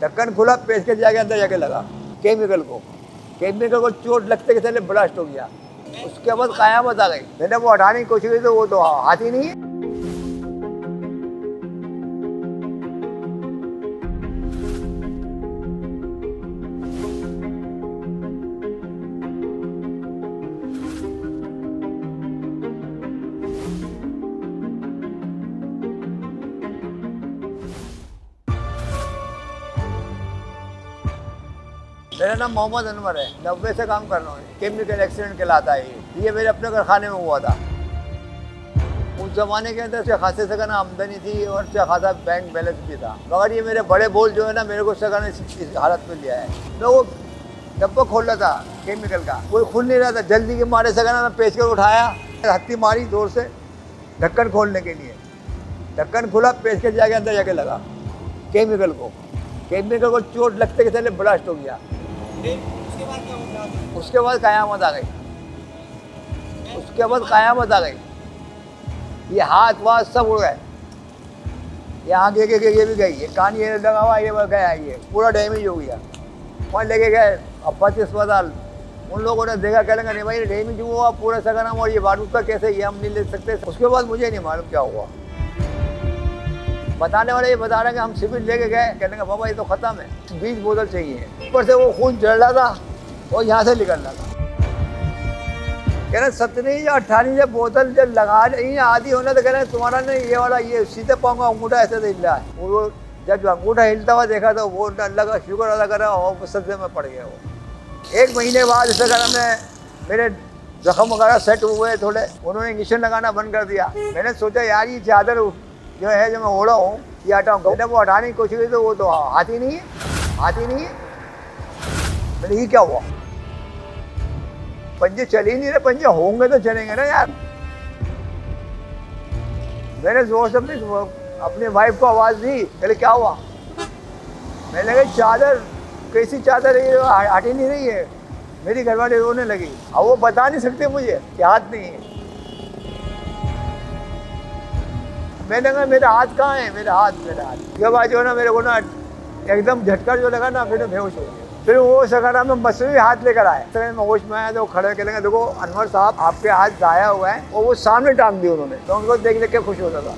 ढक्कन खुला, पेच के जाके अंदर जाके लगा केमिकल को चोट लगते के चले ब्लास्ट हो गया। उसके बाद कयामत आ गई। मैंने वो हटाने की कोशिश की तो वो तो हाथ ही नहीं है। मेरा नाम मोहम्मद अनवर है। 90 से काम कर रहा हूँ। केमिकल एक्सीडेंट कहलाता है ये मेरे अपने कारखाने में हुआ था। उस जमाने के अंदर से खासे सगन आमदनी थी और से खासा बैंक बैलेंस भी था, मगर ये मेरे बड़े बोल जो है ना, मेरे को सगन इस हालत में लिया है। मैं वो डब्बा खोल रहा था केमिकल का, कोई खुल नहीं रहा था। जल्दी के मारे सगन मैं पेच कर उठाया, हत्ती मारी जोर से ढक्कन खोलने के लिए। ढक्कन खुला, पेच के जाके अंदर जाके लगा केमिकल को चोट लगते के चले ब्लास्ट हो गया। उसके बाद कयामत आ गई। ये हाथ वाथ सब उड़ गए। ये आगे ये भी गई, ये कान ये लगा हुआ, ये गया, ये पूरा डैमेज हो गया। वहाँ लेके गए अब्बासी अस्पताल। उन लोगों ने देखा, कह लेंगे नहीं भाई डैमेज हुआ पूरा सगनम और ये बारूद का कैसे, ये हम नहीं ले सकते। उसके बाद मुझे नहीं मालूम क्या हुआ। बताने वाले ये बता रहे हैं कि हम सिविल लेके गए, कह लेंगे बाबा ये तो ख़त्म है, 20 बोतल चाहिए। ऊपर से वो खून जल रहा था और यहाँ से निकल रहा था। कह रहे 17 या 18 जब बोतल जब लगा रही आधी होना तो कह रहे तुम्हारा नहीं ये वाला ये सीधे पाऊंगा अंगूठा ऐसे हिल रहा है। वो जब अंगूठा हिलता हुआ देखा तो वो अल्लाह का शुक्र अदा करा और सदमे में पड़ गया। वो 1 महीने बाद इस तरह में मेरे जख्म वगैरह सेट हुए थोड़े, उन्होंने इंजेक्शन लगाना बंद कर दिया। मैंने सोचा यार ये चादर जो है जो मैं ओढ़ा हूँ ये हटाऊँगा। मैंने वो हटाने की कोशिश की तो वो तो हाथ ही नहीं है। मैंने ये क्या हुआ, पंजे चल ही नहीं रहे। पंजे होंगे तो चलेंगे ना यार। मैंने जोर से अपनी वाइफ को आवाज़ दी, पहले क्या हुआ। मैंने कहा चादर कैसी चादर है, हट ही नहीं रही है। मेरी घरवाली रोने लगी। अब वो बता नहीं सकते मुझे कि हाथ नहीं है। मैंने कहा मेरा हाथ कहाँ है, मेरा हाथ। जब आज जो ना मेरे को ना एकदम झटका जो लगा ना, फिर बेहोश हो गया। फिर वो सगरा में मसनूई हाथ लेकर आए। तो मैं होश में आया तो खड़े के लेंगे, देखो अनवर साहब आपके हाथ गाया हुआ है। और वो सामने टांग दिए उन्होंने, तो उनको देख के खुश होता था।